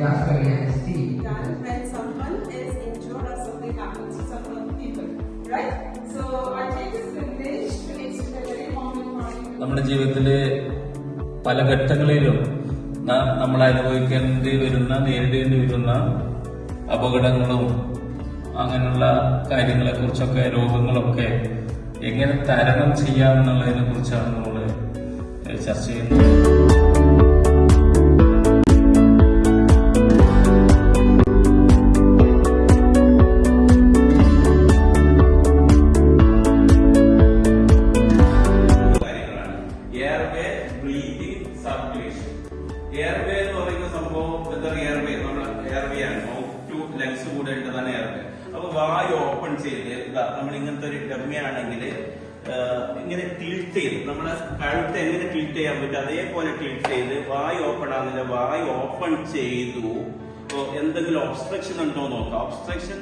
diastole and ST. Done when someone is injured or something happens to some of the people, right? So our changes privilege relates to a very common part. നമ്മുടെ ജീവിതത്തിലെ പല ഘട്ടങ്ങളിലും നമ്മൾ അനുഭവിക്കേണ്ടി വരുന്ന നേരിടേണ്ടി വരുന്ന അപകടങ്ങളും അങ്ങനെയുള്ള കാര്യങ്ങളെ കുറിച്ചൊക്കെ രോഗങ്ങളൊക്കെ എങ്ങനെ തരണം ചെയ്യാമെന്നുള്ളതിനെ കുറിച്ചാണ് നമ്മൾ ചർച്ച ചെയ്യുന്നത്. Airway, breathing, circulation. എയർവേ എന്ന് പറയുന്ന സംഭവം എയർവേ നമ്മൾ എയർവേ ആണ്, മൗത്ത് ടു ലങ്സ് കൂടെ ഉള്ളതാണ് എയർവേ. അപ്പൊ വായു ഓപ്പൺ ചെയ്ത് നമ്മൾ ഇങ്ങനത്തെ ഒരു ഡമ്മിയാണെങ്കിൽ ഇങ്ങനെ ടിൽറ്റ് ചെയ്ത് നമ്മളെ കഴുത്ത് എങ്ങനെ ടിൽറ്റ് ചെയ്യാൻ പറ്റും അതേപോലെ ടിൽറ്റ് ചെയ്ത് വായു ഓപ്പൺ ആകുന്നില്ല, വായു ഓപ്പൺ ചെയ്തു. എന്തെങ്കിലും ഒബ്സ്ട്രക്ഷൻ ഉണ്ടോ നോക്കാം. ഒബ്സ്ട്രക്ഷൻ